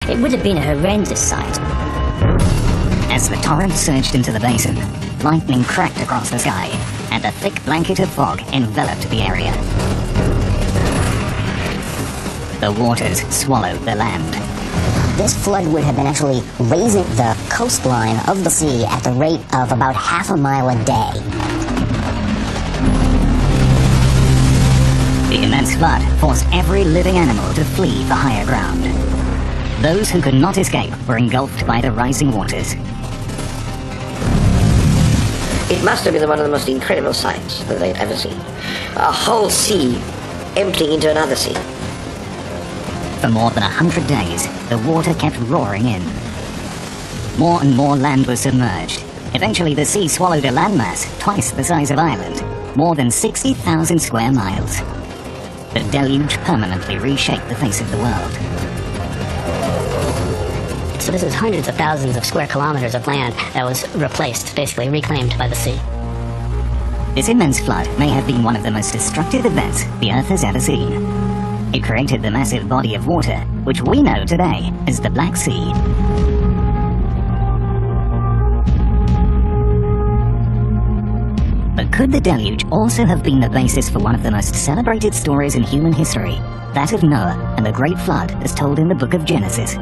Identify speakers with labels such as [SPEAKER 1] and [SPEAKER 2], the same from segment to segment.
[SPEAKER 1] It would have been a horrendous sight.
[SPEAKER 2] As the torrent surged into the basin, lightning cracked across the sky, and a thick blanket of fog enveloped the area. The waters swallowed the land.
[SPEAKER 3] This flood would have been actually raising the coastline of the sea at the rate of about half a mile a day.
[SPEAKER 2] The immense flood forced every living animal to flee for higher ground. Those who could not escape were engulfed by the rising waters.
[SPEAKER 4] It must have been one of the most incredible sights that they'd ever seen. A whole sea emptying into another sea.
[SPEAKER 2] For more than 100 days, the water kept roaring in. More and more land was submerged. Eventually, the sea swallowed a landmass twice the size of Ireland, more than 60,000 square miles. The deluge permanently reshaped the face of the world.
[SPEAKER 1] So this is hundreds of thousands of square kilometers of land that was replaced, basically reclaimed by the sea.
[SPEAKER 2] This immense flood may have been one of the most destructive events the Earth has ever seen. It created the massive body of water, which we know today as the Black Sea. But could the deluge also have been the basis for one of the most celebrated stories in human history, that of Noah and the Great Flood as told in the book of Genesis?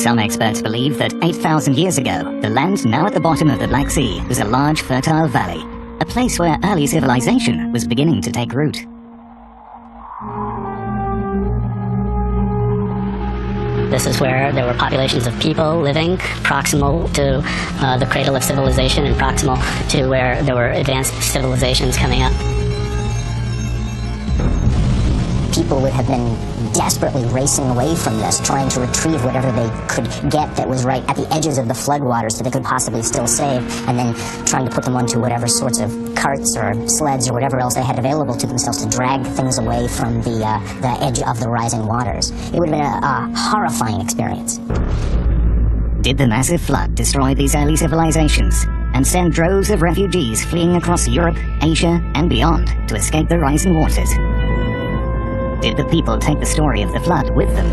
[SPEAKER 2] Some experts believe that 8,000 years ago, the land now at the bottom of the Black Sea was a large fertile valley, a place where early civilization was beginning to take root.
[SPEAKER 1] This is where there were populations of people living proximal to the cradle of civilization and proximal to where there were advanced civilizations coming up.
[SPEAKER 3] People would have been desperately racing away from this, trying to retrieve whatever they could get that was right at the edges of the floodwaters that they could possibly still save, and then trying to put them onto whatever sorts of carts or sleds or whatever else they had available to themselves to drag things away from the edge of the rising waters. It would have been a horrifying experience.
[SPEAKER 2] Did the massive flood destroy these early civilizations and send droves of refugees fleeing across Europe, Asia, and beyond to escape the rising waters? Did the people take the story of the flood with them?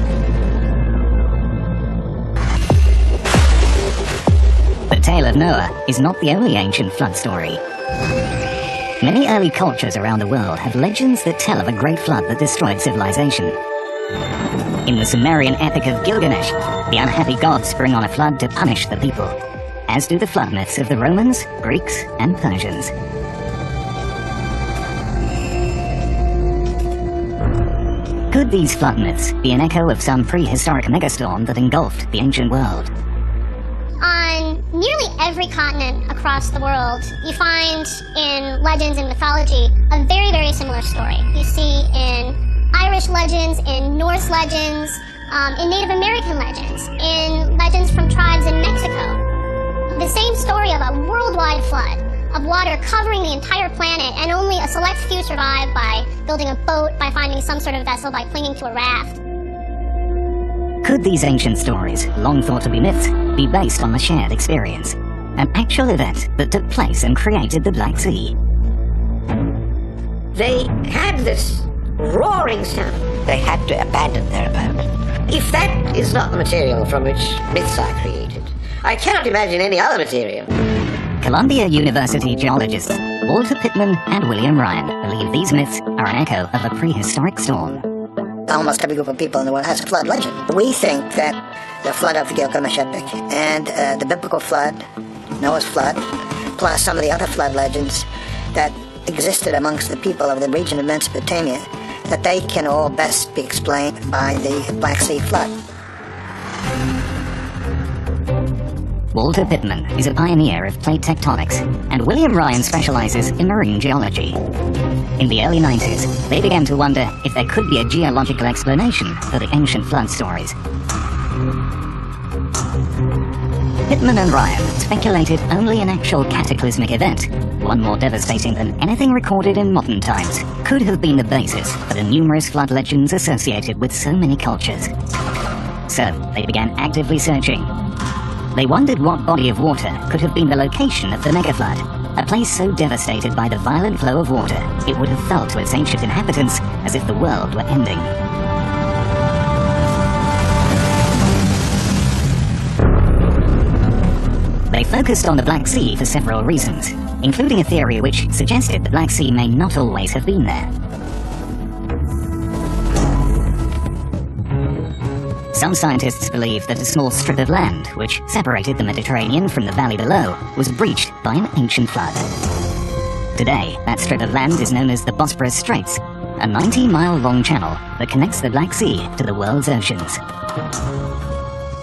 [SPEAKER 2] The tale of Noah is not the only ancient flood story. Many early cultures around the world have legends that tell of a great flood that destroyed civilization. In the Sumerian epic of Gilgamesh, the unhappy gods bring on a flood to punish the people, as do the flood myths of the Romans, Greeks, and Persians. Could these flood myths be an echo of some prehistoric megastorm that engulfed the ancient world?
[SPEAKER 5] On nearly every continent across the world, you find in legends and mythology a very, very similar story. You see in Irish legends, in Norse legends, in Native American legends, in legends from tribes in Mexico. The same story of a worldwide flood, of water covering the entire planet, and only a select few survive by building a boat, by finding some sort of vessel, by clinging to a raft.
[SPEAKER 2] Could these ancient stories, long thought to be myths, be based on a shared experience? An actual event that took place and created the Black Sea?
[SPEAKER 4] They had this roaring sound. They had to abandon their abode. If that is not the material from which myths are created, I cannot imagine any other material.
[SPEAKER 2] Columbia University geologists Walter Pittman and William Ryan believe these myths are an echo of a prehistoric storm.
[SPEAKER 6] Almost every group of people in the world has a flood legend. We think that the flood of the Gilgamesh epic and the biblical flood, Noah's flood, plus some of the other flood legends that existed amongst the people of the region of Mesopotamia, that they can all best be explained by the Black Sea flood.
[SPEAKER 2] Walter Pittman is a pioneer of plate tectonics, and William Ryan specializes in marine geology. In the early 90s, they began to wonder if there could be a geological explanation for the ancient flood stories. Pittman and Ryan speculated only an actual cataclysmic event, one more devastating than anything recorded in modern times, could have been the basis for the numerous flood legends associated with so many cultures. So, they began actively searching. They wondered what body of water could have been the location of the megaflood. a place so devastated by the violent flow of water, it would have felt to its ancient inhabitants as if the world were ending. They focused on the Black Sea for several reasons, including a theory which suggested the Black Sea may not always have been there. Some scientists believe that a small strip of land, which separated the Mediterranean from the valley below, was breached by an ancient flood. Today, that strip of land is known as the Bosporus Straits, a 90-mile-long channel that connects the Black Sea to the world's oceans.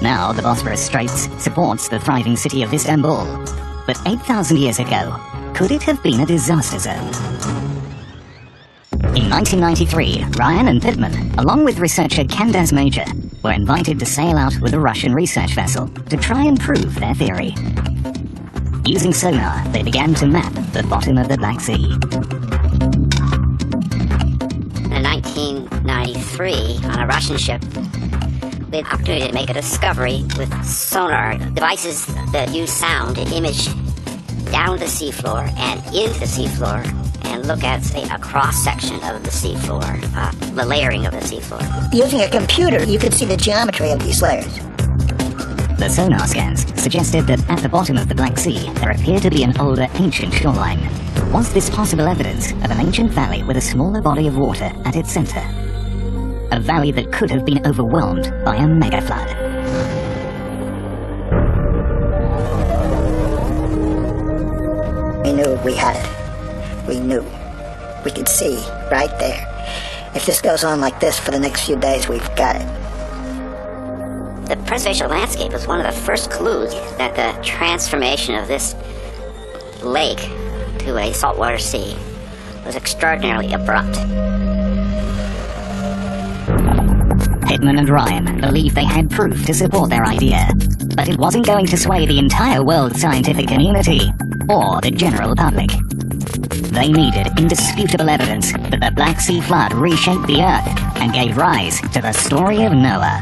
[SPEAKER 2] Now, the Bosporus Straits supports the thriving city of Istanbul. But 8,000 years ago, could it have been a disaster zone? In 1993, Ryan and Pittman, along with researcher Candace Major, were invited to sail out with a Russian research vessel to try and prove their theory. Using sonar, they began to map the bottom of the Black Sea.
[SPEAKER 7] In 1993, on a Russian ship, we had the opportunity to make a discovery with sonar devices that use sound to image down the seafloor and into the seafloor and look at, say, a cross-section of the seafloor, the layering of the seafloor.
[SPEAKER 6] Using a computer, you could see the geometry of these layers.
[SPEAKER 2] The sonar scans suggested that at the bottom of the Black Sea, there appeared to be an older, ancient shoreline. Was this possible evidence of an ancient valley with a smaller body of water at its center? A valley that could have been overwhelmed by a mega flood.
[SPEAKER 6] We knew we had it. We knew. We could see right there. If this goes on like this for the next few days, we've got it.
[SPEAKER 7] The preservation of landscape was one of the first clues that the transformation of this lake to a saltwater sea was extraordinarily abrupt.
[SPEAKER 2] Pittman and Ryan believed they had proof to support their idea, but it wasn't going to sway the entire world scientific community or the general public. They needed indisputable evidence that the Black Sea flood reshaped the earth and gave rise to the story of Noah.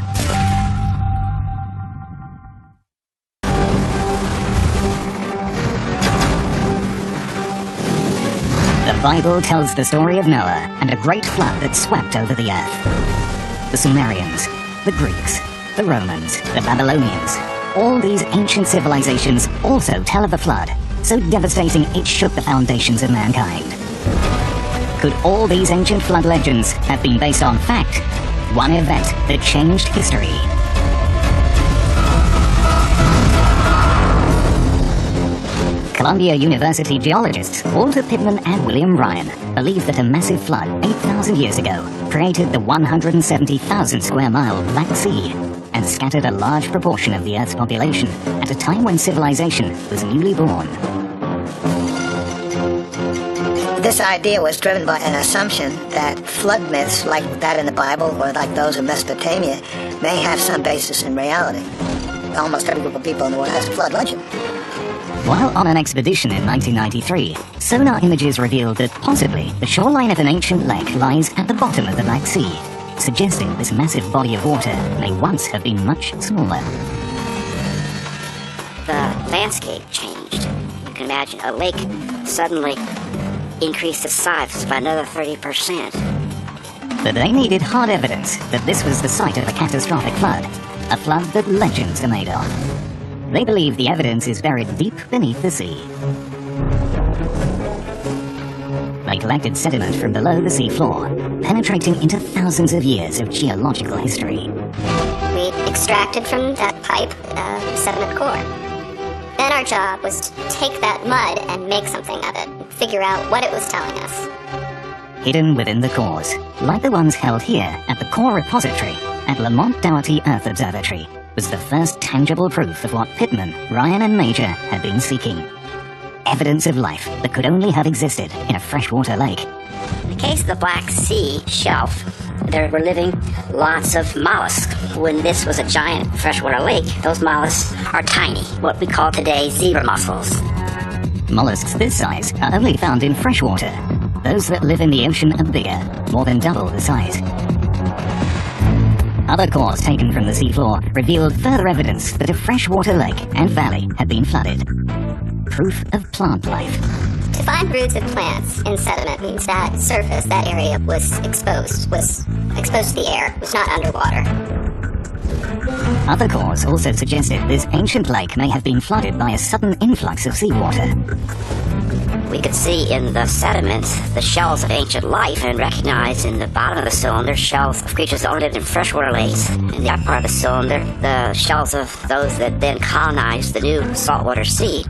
[SPEAKER 2] The Bible tells the story of Noah and a great flood that swept over the earth. The Sumerians, the Greeks, the Romans, the Babylonians, all these ancient civilizations also tell of a flood so devastating it shook the foundations of mankind. Could all these ancient flood legends have been based on fact? One event that changed history. Columbia University geologists Walter Pittman and William Ryan believe that a massive flood 8,000 years ago created the 170,000 square mile Black Sea and scattered a large proportion of the Earth's population at a time when civilization was newly born.
[SPEAKER 6] This idea was driven by an assumption that flood myths like that in the Bible or like those in Mesopotamia may have some basis in reality. Almost every group of people in the world has a flood legend.
[SPEAKER 2] While on an expedition in 1993, sonar images revealed that possibly the shoreline of an ancient lake lies at the bottom of the Black Sea, suggesting this massive body of water may once have been much smaller.
[SPEAKER 7] The landscape changed. You can imagine a lake suddenly increased its size by another 30%.
[SPEAKER 2] But they needed hard evidence that this was the site of a catastrophic flood, a flood that legends are made of. They believe the evidence is buried deep beneath the sea. They collected sediment from below the sea floor, penetrating into thousands of years of geological history.
[SPEAKER 5] We extracted from that pipe sediment core. Then our job was to take that mud and make something of it, and figure out what it was telling us.
[SPEAKER 2] Hidden within the cores, like the ones held here at the Core Repository at Lamont Doherty Earth Observatory, was the first tangible proof of what Pittman, Ryan and Major had been seeking. Evidence of life that could only have existed in a freshwater lake.
[SPEAKER 7] In the case of the Black Sea shelf, there were living lots of mollusks. When this was a giant freshwater lake, those mollusks are tiny, what we call today zebra mussels.
[SPEAKER 2] Mollusks this size are only found in freshwater. Those that live in the ocean are bigger, more than double the size. Other cores taken from the seafloor revealed further evidence that a freshwater lake and valley had been flooded. Proof of plant life.
[SPEAKER 5] To find roots of plants in sediment means that surface, that area was exposed to the air, was not underwater.
[SPEAKER 2] Other cores also suggested this ancient lake may have been flooded by a sudden influx of seawater.
[SPEAKER 7] We could see in the sediment the shells of ancient life and recognize in the bottom of the cylinder shells of creatures that only lived in freshwater lakes. In the upper part of the cylinder, the shells of those that then colonized the new saltwater sea,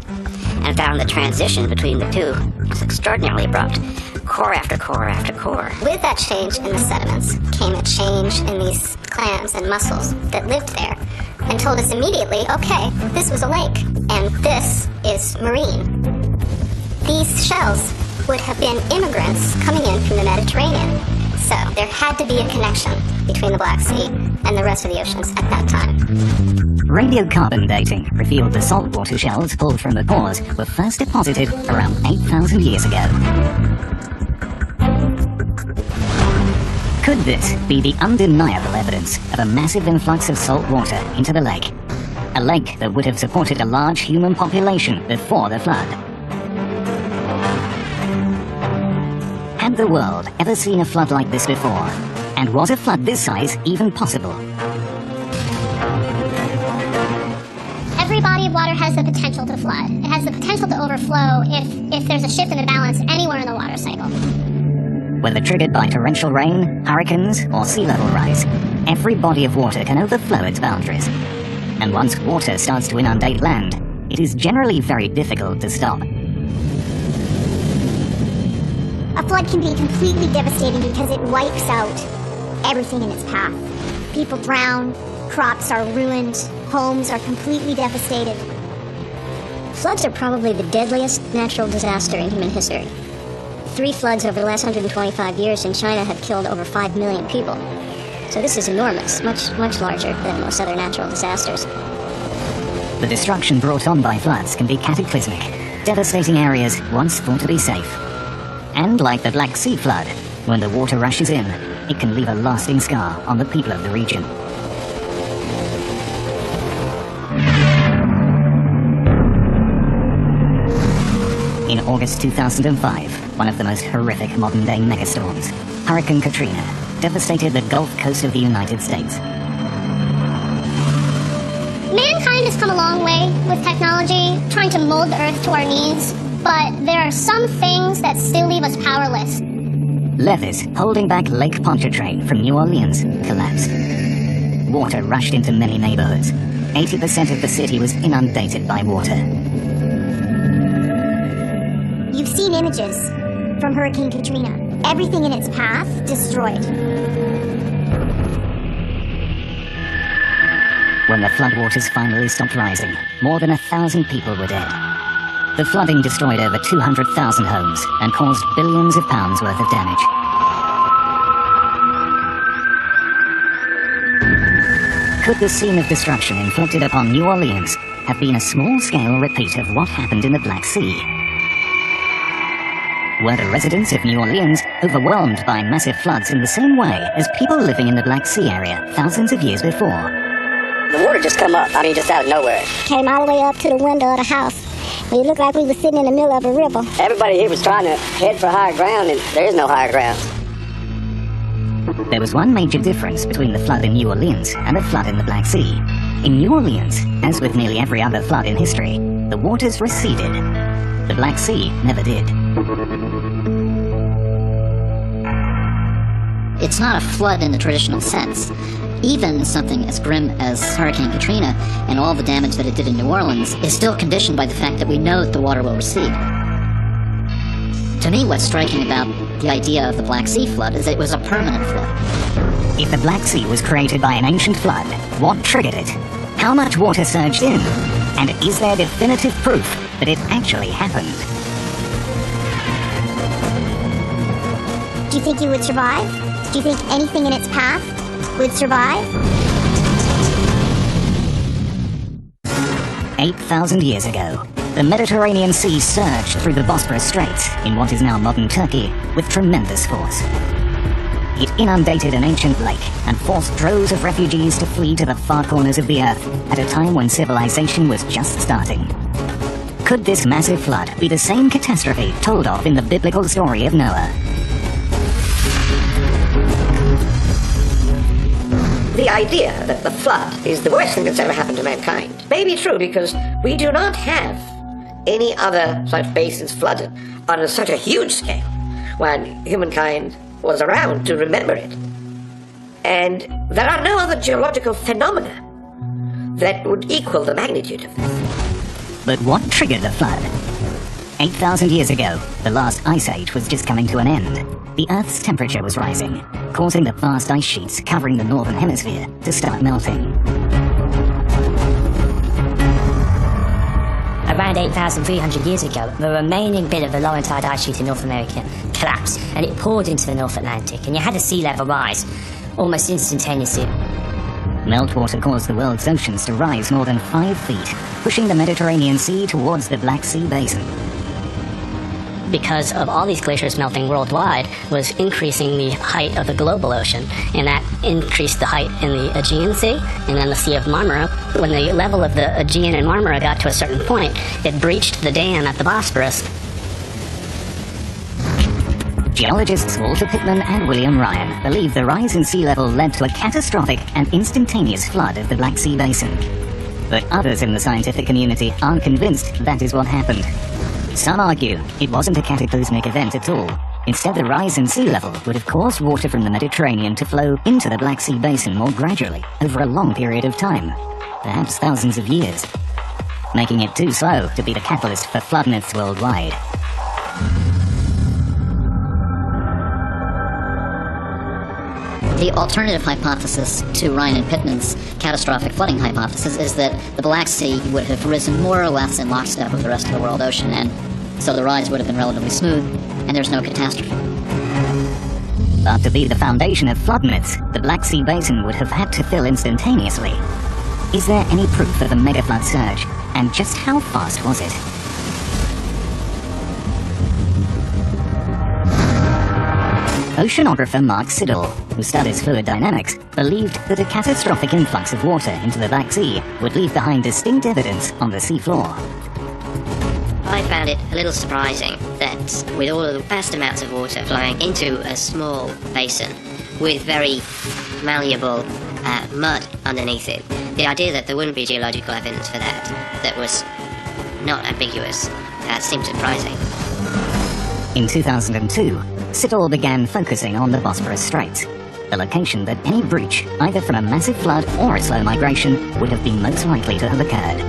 [SPEAKER 7] and found the transition between the two was extraordinarily abrupt. Core after core after core.
[SPEAKER 5] With that change in the sediments came a change in these clams and mussels that lived there, and told us immediately, okay, this was a lake, and this is marine. These shells would have been immigrants coming in from the Mediterranean. So there had to be a connection between the Black Sea and the rest of the oceans at that time.
[SPEAKER 2] Radiocarbon dating revealed the saltwater shells pulled from the cores were first deposited around 8,000 years ago. Could this be the undeniable evidence of a massive influx of salt water into the lake? A lake that would have supported a large human population before the flood. Had the world ever seen a flood like this before? And was a flood this size even possible?
[SPEAKER 5] Every body of water has the potential to flood. It has the potential to overflow if there's a shift in the balance anywhere in the water cycle.
[SPEAKER 2] Whether triggered by torrential rain, hurricanes, or sea level rise, every body of water can overflow its boundaries. And once water starts to inundate land, it is generally very difficult to stop.
[SPEAKER 5] A flood can be completely devastating because it wipes out everything in its path. People drown, crops are ruined, homes are completely devastated. Floods are probably the deadliest natural disaster in human history. 3 floods over the last 125 years in China have killed over 5 million people. So this is enormous, much larger than most other natural disasters.
[SPEAKER 2] The destruction brought on by floods can be cataclysmic, devastating areas once thought to be safe. And like the Black Sea flood, when the water rushes in, it can leave a lasting scar on the people of the region. In August 2005, one of the most horrific modern-day megastorms, Hurricane Katrina, devastated the Gulf Coast of the United States.
[SPEAKER 5] Mankind has come a long way with technology, trying to mold the Earth to our needs, but there are some things that still leave us powerless.
[SPEAKER 2] Levees holding back Lake Pontchartrain from New Orleans collapsed. Water rushed into many neighborhoods. 80% of the city was inundated by water.
[SPEAKER 5] You've seen images from Hurricane Katrina. Everything in its path destroyed.
[SPEAKER 2] When the floodwaters finally stopped rising, more than 1,000 people were dead. The flooding destroyed over 200,000 homes and caused billions of pounds worth of damage. Could the scene of destruction inflicted upon New Orleans have been a small-scale repeat of what happened in the Black Sea? Were the residents of New Orleans overwhelmed by massive floods in the same way as people living in the Black Sea area thousands of years before?
[SPEAKER 7] The water just come up, just out of nowhere.
[SPEAKER 5] Came all the way up to the window of the house. It looked like we were sitting in the middle of a river.
[SPEAKER 7] Everybody here was trying to head for higher ground, and there is no higher ground.
[SPEAKER 2] There was one major difference between the flood in New Orleans and the flood in the Black Sea. In New Orleans, as with nearly every other flood in history, the waters receded. The Black Sea never did.
[SPEAKER 8] It's not a flood in the traditional sense. Even something as grim as Hurricane Katrina and all the damage that it did in New Orleans is still conditioned by the fact that we know that the water will recede. To me, what's striking about the idea of the Black Sea flood is that it was a permanent flood.
[SPEAKER 2] If the Black Sea was created by an ancient flood, what triggered it? How much water surged in? And is there definitive proof that it actually happened?
[SPEAKER 5] Do you think you would survive? Do you think anything in its path would survive?
[SPEAKER 2] 8,000 years ago, the Mediterranean Sea surged through the Bosporus Straits in what is now modern Turkey with tremendous force. It inundated an ancient lake and forced droves of refugees to flee to the far corners of the earth at a time when civilization was just starting. Could this massive flood be the same catastrophe told of in the biblical story of Noah?
[SPEAKER 4] The idea that the flood is the worst thing that's ever happened to mankind may be true because we do not have any other such basins flooded on such a huge scale when humankind was around to remember it. And there are no other geological phenomena that would equal the magnitude of this.
[SPEAKER 2] But what triggered the flood? 8,000 years ago, the last ice age was just coming to an end. The Earth's temperature was rising, causing the vast ice sheets covering the northern hemisphere to start melting.
[SPEAKER 9] Around 8,300 years ago, the remaining bit of the Laurentide ice sheet in North America collapsed, and it poured into the North Atlantic, and you had a sea level rise almost instantaneously.
[SPEAKER 2] Meltwater caused the world's oceans to rise more than 5 feet, pushing the Mediterranean Sea towards the Black Sea basin.
[SPEAKER 1] Because of all these glaciers melting worldwide, was increasing the height of the global ocean, and that increased the height in the Aegean Sea and then the Sea of Marmara. When the level of the Aegean and Marmara got to a certain point, it breached the dam at the Bosporus.
[SPEAKER 2] Geologists Walter Pittman and William Ryan believe the rise in sea level led to a catastrophic and instantaneous flood of the Black Sea basin. But others in the scientific community aren't convinced that is what happened. Some argue it wasn't a cataclysmic event at all. Instead, the rise in sea level would have caused water from the Mediterranean to flow into the Black Sea basin more gradually over a long period of time, perhaps thousands of years, making it too slow to be the catalyst for flood myths worldwide.
[SPEAKER 8] The alternative hypothesis to Ryan and Pittman's catastrophic flooding hypothesis is that the Black Sea would have risen more or less in lockstep with the rest of the world ocean, and so the rise would have been relatively smooth, and there's no catastrophe.
[SPEAKER 2] But to be the foundation of flood myths, the Black Sea basin would have had to fill instantaneously. Is there any proof of a mega flood surge, and just how fast was it? Oceanographer Mark Siddall, who studies fluid dynamics, believed that a catastrophic influx of water into the Black Sea would leave behind distinct evidence on the seafloor.
[SPEAKER 7] I found it a little surprising that with all of the vast amounts of water flowing into a small basin with very malleable mud underneath it, the idea that there wouldn't be geological evidence for that was not ambiguous, seemed surprising.
[SPEAKER 2] In 2002, Siddall began focusing on the Bosporus Straits, a location that any breach, either from a massive flood or a slow migration, would have been most likely to have occurred.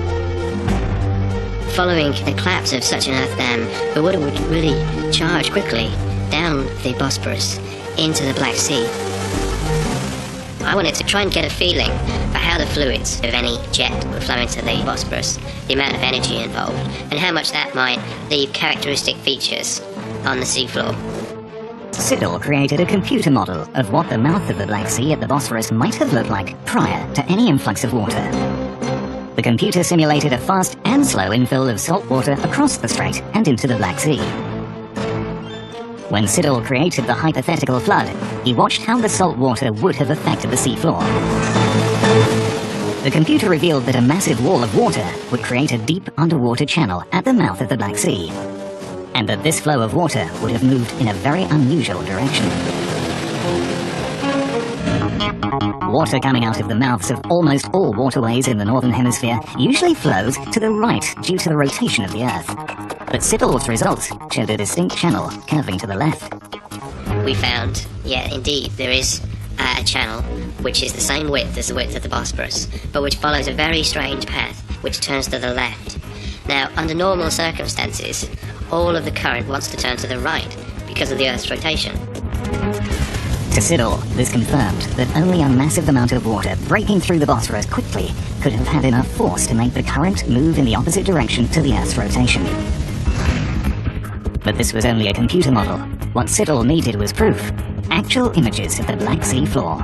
[SPEAKER 7] Following the collapse of such an earth dam, the water would really charge quickly down the Bosporus into the Black Sea. I wanted to try and get a feeling for how the fluids of any jet would flow into the Bosporus, the amount of energy involved, and how much that might leave characteristic features on the seafloor.
[SPEAKER 2] Siddall created a computer model of what the mouth of the Black Sea at the Bosphorus might have looked like prior to any influx of water. The computer simulated a fast and slow infill of salt water across the strait and into the Black Sea. When Siddall created the hypothetical flood, he watched how the salt water would have affected the seafloor. The computer revealed that a massive wall of water would create a deep underwater channel at the mouth of the Black Sea, and that this flow of water would have moved in a very unusual direction. Water coming out of the mouths of almost all waterways in the Northern Hemisphere usually flows to the right due to the rotation of the Earth. But Siddall's results showed a distinct channel curving to the left.
[SPEAKER 7] We found, yeah, indeed, there is a channel which is the same width as the width of the Bosporus, but which follows a very strange path which turns to the left. Now, under normal circumstances, all of the current wants to turn to the right because of the Earth's rotation.
[SPEAKER 2] To Siddall, this confirmed that only a massive amount of water breaking through the Bosphorus quickly could have had enough force to make the current move in the opposite direction to the Earth's rotation. But this was only a computer model. What Siddall needed was proof, actual images of the Black Sea floor.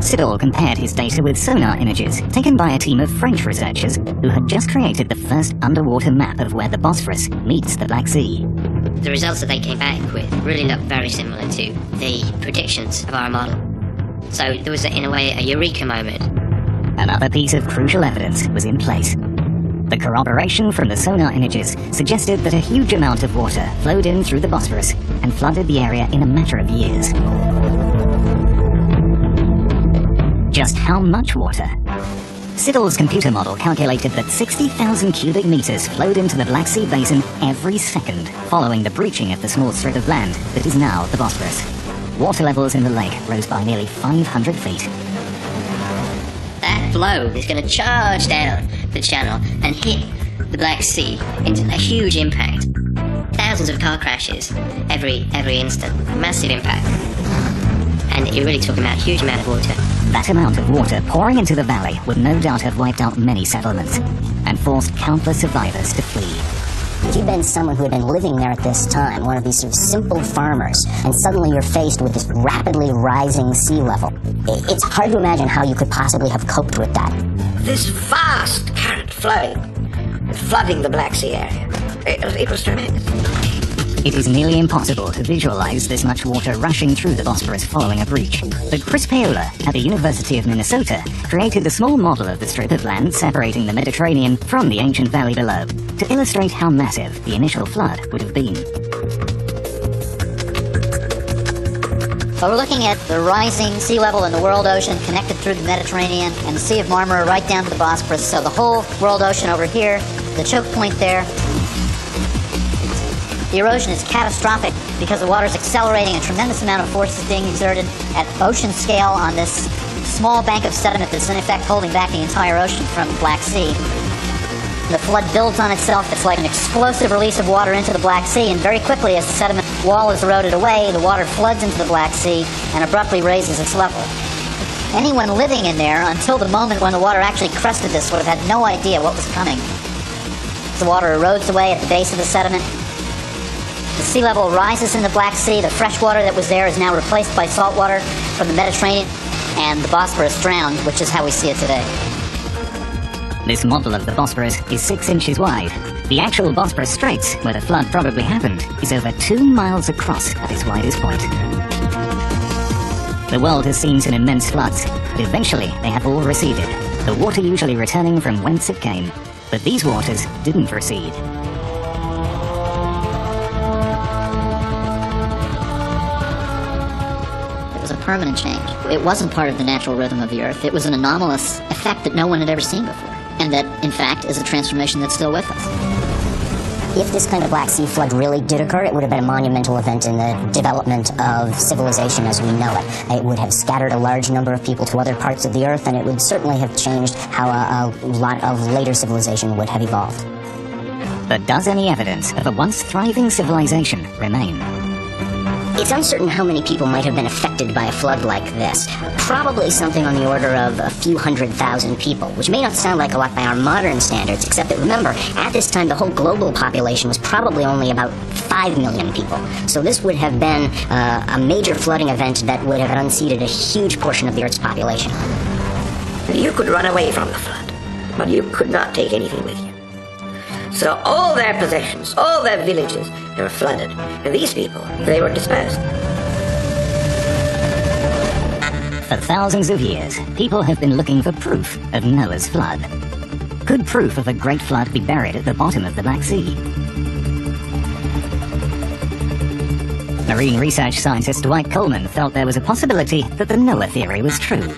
[SPEAKER 2] Siddall compared his data with sonar images taken by a team of French researchers who had just created the first underwater map of where the Bosphorus meets the Black Sea.
[SPEAKER 7] The results that they came back with really looked very similar to the predictions of our model. So there was, in a way, a eureka moment.
[SPEAKER 2] Another piece of crucial evidence was in place. The corroboration from the sonar images suggested that a huge amount of water flowed in through the Bosphorus and flooded the area in a matter of years. Just how much water? Siddle's computer model calculated that 60,000 cubic meters flowed into the Black Sea basin every second following the breaching of the small strip of land that is now the Bosphorus. Water levels in the lake rose by nearly 500 feet.
[SPEAKER 8] That flow is going to charge down the channel and hit the Black Sea. It's a huge impact. Thousands of car crashes every instant. Massive impact. And you're really talking about a huge amount of water.
[SPEAKER 2] That amount of water pouring into the valley would no doubt have wiped out many settlements and forced countless survivors to flee.
[SPEAKER 3] If you've been someone who had been living there at this time, one of these sort of simple farmers, and suddenly you're faced with this rapidly rising sea level, it's hard to imagine how you could possibly have coped with that.
[SPEAKER 4] This vast current flooding the Black Sea area, it was tremendous.
[SPEAKER 2] It is nearly impossible to visualize this much water rushing through the Bosphorus following a breach. But Chris Paola at the University of Minnesota created a small model of the strip of land separating the Mediterranean from the ancient valley below to illustrate how massive the initial flood would have been.
[SPEAKER 8] So we're looking at the rising sea level in the world ocean connected through the Mediterranean and the Sea of Marmara right down to the Bosphorus. So the whole world ocean over here, the choke point there. The erosion is catastrophic because the water is accelerating, a tremendous amount of force is being exerted at ocean scale on this small bank of sediment that's in effect holding back the entire ocean from the Black Sea. The flood builds on itself. It's like an explosive release of water into the Black Sea, and very quickly as the sediment wall is eroded away, the water floods into the Black Sea and abruptly raises its level. Anyone living in there until the moment when the water actually crested this would have had no idea what was coming. The water erodes away at the base of the sediment. The sea level rises in the Black Sea. The fresh water that was there is now replaced by salt water from the Mediterranean, and the Bosphorus drowned, which is how we see it today.
[SPEAKER 2] This model of the Bosphorus is 6 inches wide. The actual Bosphorus Straits, where the flood probably happened, is over 2 miles across at its widest point. The world has seen some immense floods, but eventually they have all receded, the water usually returning from whence it came. But these waters didn't recede.
[SPEAKER 8] Permanent change. It wasn't part of the natural rhythm of the Earth. It was an anomalous effect that no one had ever seen before, and that, in fact, is a transformation that's still with us.
[SPEAKER 3] If this kind of Black Sea flood really did occur, it would have been a monumental event in the development of civilization as we know it. It would have scattered a large number of people to other parts of the Earth, and it would certainly have changed how a lot of later civilization would have evolved.
[SPEAKER 2] But does any evidence of a once thriving civilization remain?
[SPEAKER 3] It's uncertain how many people might have been affected by a flood like this. Probably something on the order of a few 100,000 people, which may not sound like a lot by our modern standards, except that remember, at this time the whole global population was probably only about 5 million people. So this would have been a major flooding event that would have unseated a huge portion of the Earth's population.
[SPEAKER 4] You could run away from the flood, but you could not take anything with you. So all their possessions, all their villages, they were flooded. And these people, they were dispersed.
[SPEAKER 2] For thousands of years, people have been looking for proof of Noah's flood. Could proof of a great flood be buried at the bottom of the Black Sea? Marine research scientist Dwight Coleman felt there was a possibility that the Noah theory was true.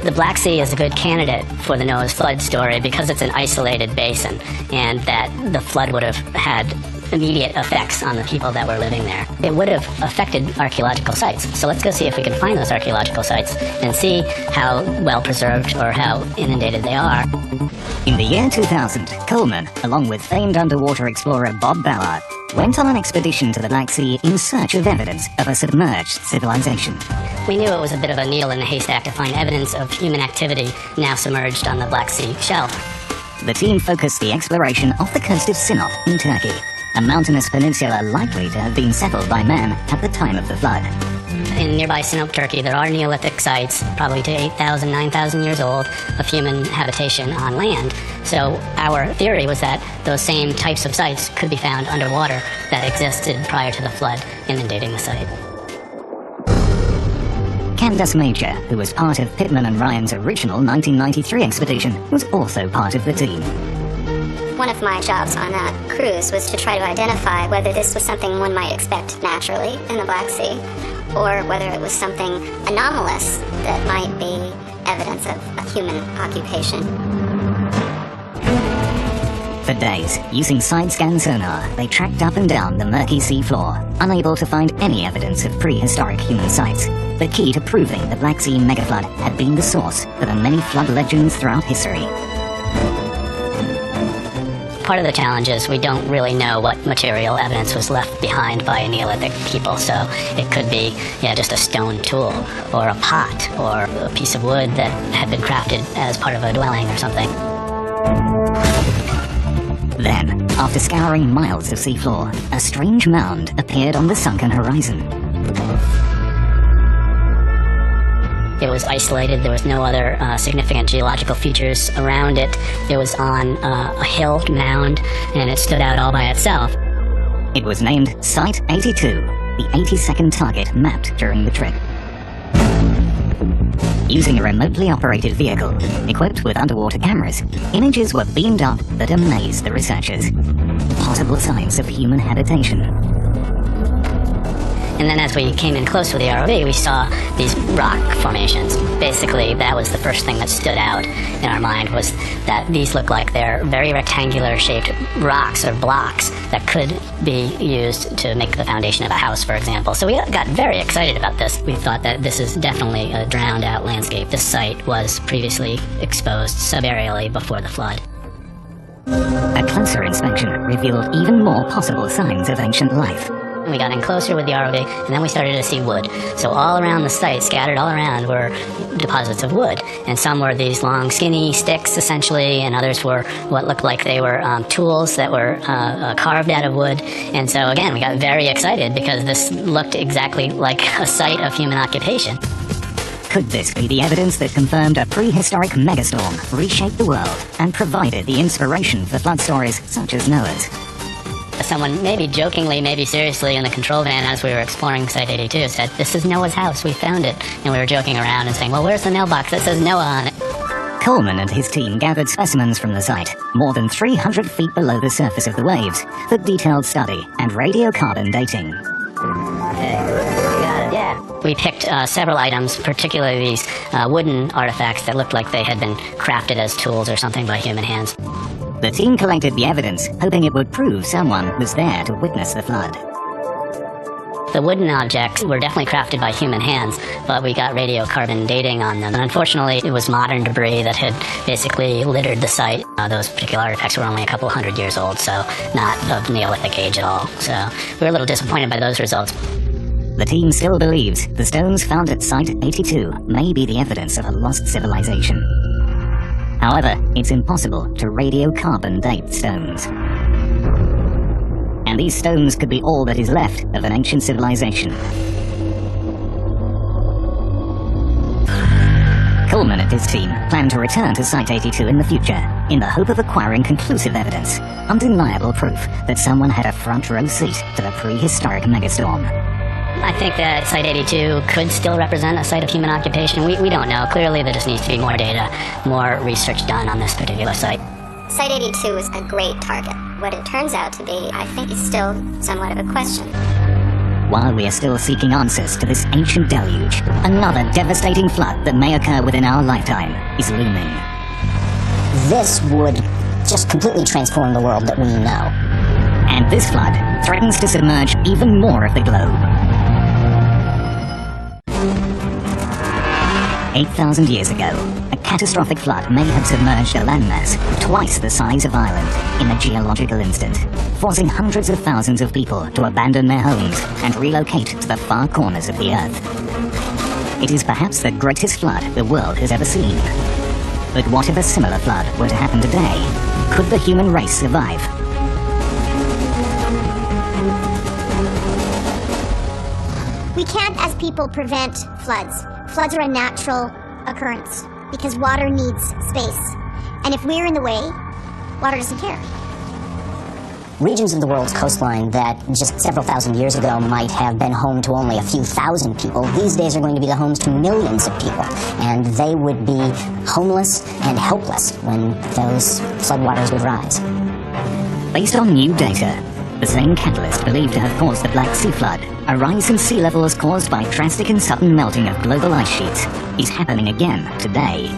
[SPEAKER 1] The Black Sea is a good candidate for the Noah's flood story because it's an isolated basin, and that the flood would have had immediate effects on the people that were living there. It would have affected archaeological sites. So let's go see if we can find those archaeological sites and see how well preserved or how inundated they are.
[SPEAKER 2] In the year 2000, Coleman, along with famed underwater explorer Bob Ballard, went on an expedition to the Black Sea in search of evidence of a submerged civilization.
[SPEAKER 1] We knew it was a bit of a needle in the haystack to find evidence of human activity now submerged on the Black Sea shelf.
[SPEAKER 2] The team focused the exploration off the coast of Sinop in Turkey, a mountainous peninsula likely to have been settled by man at the time of the flood.
[SPEAKER 1] In nearby Sinop, Turkey, there are Neolithic sites, probably to 8,000, 9,000 years old, of human habitation on land. So our theory was that those same types of sites could be found underwater that existed prior to the flood inundating the site.
[SPEAKER 2] Candace Major, who was part of Pittman and Ryan's original 1993 expedition, was also part of the team.
[SPEAKER 5] One of my jobs on that cruise was to try to identify whether this was something one might expect naturally in the Black Sea, or whether it was something anomalous that might be evidence of a human occupation.
[SPEAKER 2] For days, using side-scan sonar, they tracked up and down the murky sea floor, unable to find any evidence of prehistoric human sites. The key to proving the Black Sea megaflood had been the source for the many flood legends throughout history.
[SPEAKER 1] Part of the challenge is we don't really know what material evidence was left behind by Neolithic people, so it could be just a stone tool, or a pot, or a piece of wood that had been crafted as part of a dwelling or something.
[SPEAKER 2] Then, after scouring miles of seafloor, a strange mound appeared on the sunken horizon.
[SPEAKER 1] It was isolated, there was no other significant geological features around it. It was on a hill mound, and it stood out all by itself.
[SPEAKER 2] It was named Site 82, the 82nd target mapped during the trip. Using a remotely operated vehicle, equipped with underwater cameras, images were beamed up that amazed the researchers. Possible signs of human habitation.
[SPEAKER 1] And then as we came in close with the ROV, we saw these rock formations. Basically, that was the first thing that stood out in our mind, was that these look like they're very rectangular shaped rocks or blocks that could be used to make the foundation of a house, for example. So we got very excited about this. We thought that this is definitely a drowned out landscape. This site was previously exposed subaerially before the flood.
[SPEAKER 2] A closer inspection revealed even more possible signs of ancient life.
[SPEAKER 1] We got in closer with the ROV, and then we started to see wood. So all around the site, scattered all around, were deposits of wood. And some were these long, skinny sticks, essentially, and others were what looked like they were tools that were carved out of wood. And so, again, we got very excited because this looked exactly like a site of human occupation.
[SPEAKER 2] Could this be the evidence that confirmed a prehistoric megastorm reshaped the world and provided the inspiration for flood stories such as Noah's?
[SPEAKER 1] Someone, maybe jokingly, maybe seriously, in the control van as we were exploring Site 82 said, "This is Noah's house, we found it." And we were joking around and saying, "Well, where's the mailbox that says Noah on it?"
[SPEAKER 2] Coleman and his team gathered specimens from the site, more than 300 feet below the surface of the waves, for detailed study and radiocarbon dating.
[SPEAKER 1] We picked several items, particularly these wooden artifacts that looked like they had been crafted as tools or something by human hands.
[SPEAKER 2] The team collected the evidence, hoping it would prove someone was there to witness the flood.
[SPEAKER 1] The wooden objects were definitely crafted by human hands, but we got radiocarbon dating on them. And unfortunately, it was modern debris that had basically littered the site. Those particular artifacts were only a couple hundred years old, so not of Neolithic age at all. So we were a little disappointed by those results.
[SPEAKER 2] The team still believes the stones found at Site 82 may be the evidence of a lost civilization. However, it's impossible to radiocarbon date stones. And these stones could be all that is left of an ancient civilization. Coleman and his team plan to return to Site 82 in the future, in the hope of acquiring conclusive evidence, undeniable proof that someone had a front row seat to the prehistoric megastorm.
[SPEAKER 1] I think that Site 82 could still represent a site of human occupation. We don't know. Clearly, there just needs to be more data, more research done on this particular site.
[SPEAKER 5] Site 82 is a great target. What it turns out to be, I think, is still somewhat of a question.
[SPEAKER 2] While we are still seeking answers to this ancient deluge, another devastating flood that may occur within our lifetime is looming.
[SPEAKER 3] This would just completely transform the world that we know.
[SPEAKER 2] And this flood threatens to submerge even more of the globe. 8,000 years ago, a catastrophic flood may have submerged a landmass twice the size of Ireland in a geological instant, forcing hundreds of thousands of people to abandon their homes and relocate to the far corners of the earth. It is perhaps the greatest flood the world has ever seen. But what if a similar flood were to happen today? Could the human race survive?
[SPEAKER 5] We can't, as people, prevent floods. Floods are a natural occurrence because water needs space. And if we're in the way, water doesn't care.
[SPEAKER 3] regions of the world's coastline that just several thousand years ago might have been home to only a few thousand people, these days are going to be the homes to millions of people. And they would be homeless and helpless when those floodwaters would rise.
[SPEAKER 2] Based on new data, the same catalyst believed to have caused the Black Sea flood, a rise in sea levels caused by drastic and sudden melting of global ice sheets, is happening again today.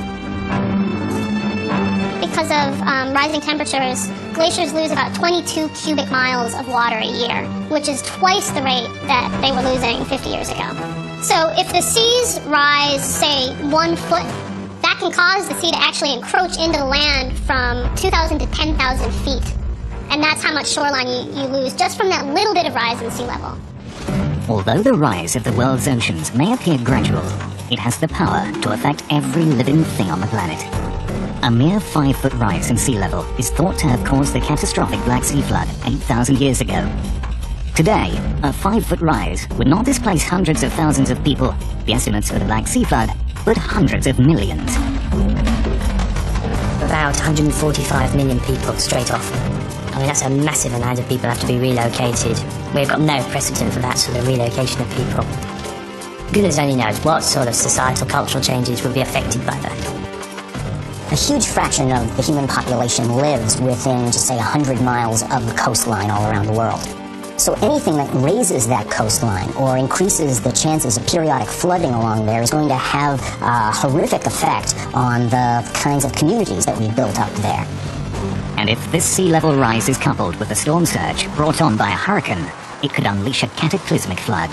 [SPEAKER 5] Because of rising temperatures, glaciers lose about 22 cubic miles of water a year, which is twice the rate that they were losing 50 years ago. So if the seas rise, say, 1 foot, that can cause the sea to actually encroach into the land from 2,000 to 10,000 feet. And that's how much shoreline you lose just from that little bit of rise in sea level.
[SPEAKER 2] Although the rise of the world's oceans may appear gradual, it has the power to affect every living thing on the planet. A mere 5-foot rise in sea level is thought to have caused the catastrophic Black Sea flood 8,000 years ago. Today, a 5-foot rise would not displace hundreds of thousands of people, the estimates for the Black Sea flood, but hundreds of millions.
[SPEAKER 9] About 145 million people straight off. I mean, that's a massive amount of people have to be relocated. We've got no precedent for that sort of relocation of people. Goodness only knows what sort of societal, cultural changes would be affected by that.
[SPEAKER 3] A huge fraction of the human population lives within, just say, 100 miles of the coastline all around the world. So anything that raises that coastline or increases the chances of periodic flooding along there is going to have a horrific effect on the kinds of communities that we've built up there.
[SPEAKER 2] And if this sea level rise is coupled with a storm surge brought on by a hurricane, it could unleash a cataclysmic flood.